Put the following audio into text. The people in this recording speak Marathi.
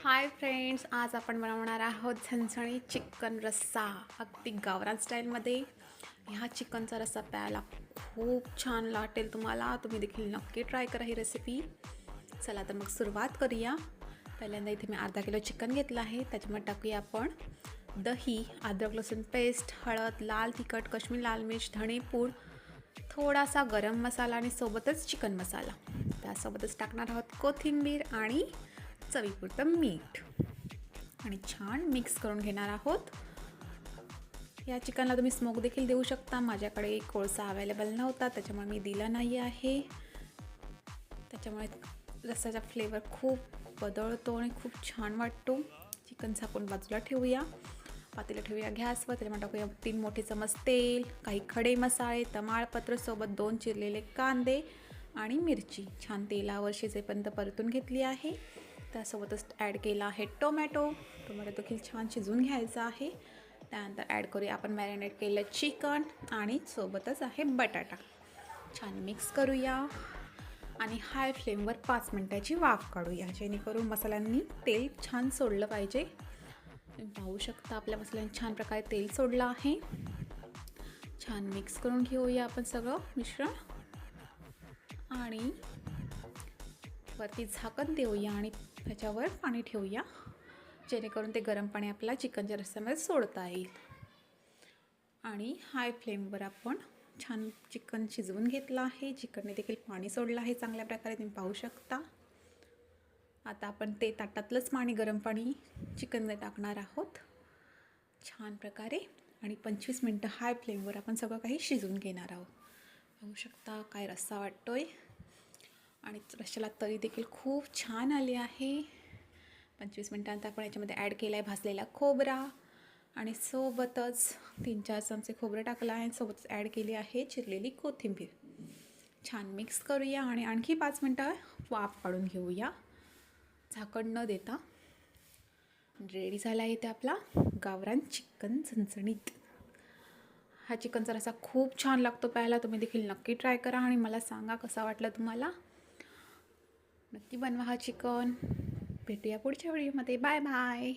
हाय फ्रेंड्स, आज आपण बनवणार आहोत झणझणीत चिकन रस्सा अगदी गावरान स्टाईलमध्ये. ह्या चिकनचा रस्सा प्यायला खूप छान वाटेल तुम्हाला. तुम्ही देखील नक्की ट्राय करा ही रेसिपी. चला तर मग सुरुवात करूया. पहिल्यांदा इथे मी अर्धा किलो चिकन घेतलं आहे. त्याच्यामध्ये टाकूया आपण दही, अद्रक लसूण पेस्ट, हळद, लाल तिखट, काश्मीरी लाल मिर्च, धणेपूड, थोडासा गरम मसाला आणि सोबतच चिकन मसाला. त्यासोबतच टाकणार आहोत कोथिंबीर आणि चवीपुरतं मीठ आणि छान मिक्स करून घेणार आहोत. या चिकनला तुम्ही स्मोक देखील देऊ शकता. माझ्याकडे कोळसा अवेलेबल नव्हता त्याच्यामुळे मी दिला नाही आहे. त्याच्यामुळे रस्साचा फ्लेवर खूप बदलतो आणि खूप छान वाटतो. चिकन झाकून बाजूला ठेवूया. पातेलं ठेवूया गॅसवर. त्याच्यामध्ये टाकूया 3 मोठे चमच तेल, काही खडे मसाले, तमालपत्र, सोबत 2 चिरलेले कांदे आणि मिरची छान तेलावर शिजेपर्यंत परतून घेतली आहे. त्यासोबतच ॲड केला आहे टोमॅटो देखील छान शिजवून घ्यायचा आहे. त्यानंतर ॲड करूया आपण मॅरिनेट केलेलं चिकन आणि सोबतच आहे बटाटा. छान मिक्स करूया आणि हाय फ्लेमवर 5 मिनिटाची वाफ काढूया, जेणेकरून मसाल्यांनी तेल छान सोडलं पाहिजे. तुम्ही पाहू शकता आपल्या मसाल्यांनी छान प्रकारे तेल सोडलं आहे. छान मिक्स करून घेऊया आपण सगळं मिश्रण आणि वरती झाकण देऊया आणि त्याच्यावर पाणी ठेवूया, जेणेकरून ते गरम पाणी आपल्याला चिकनच्या रस्स्यामध्ये सोडता येईल. आणि हाय फ्लेमवर आपण छान चिकन शिजवून घेतलं आहे. चिकनने देखील पाणी सोडलं आहे चांगल्या प्रकारे, तुम्ही पाहू शकता. आता आपण ते ताटातलंच पाणी, गरम पाणी चिकनमध्ये टाकणार आहोत छान प्रकारे आणि 25 मिनटं हाय फ्लेमवर आपण सगळं काही शिजवून घेणार आहोत. पाहू शकता काय रस्सा वाटतोय आणि रश्श्याला तरी देखील खूप छान आली आहे. 25 मिनटांनंतर आपण याच्यामध्ये ॲड केला आहे भाजलेला खोबरा आणि सोबतच 3-4 चमचे खोबरं टाकलं आहे. सोबतच ॲड केली आहे चिरलेली कोथिंबीर. छान मिक्स करूया आणि आणखी 5 मिनटं वाफ काढून घेऊया झाकण न देता. रेडी झाला आहे ते आपला गावरान चिकन झणझणीत. हा चिकनचा रस्सा खूप छान लागतो प्यायला. तुम्ही देखील नक्की ट्राय करा आणि मला सांगा कसा वाटला तुम्हाला. नक्की बनवा हा चिकन. भेटूया पुढच्या व्हिडिओमध्ये. Bye bye.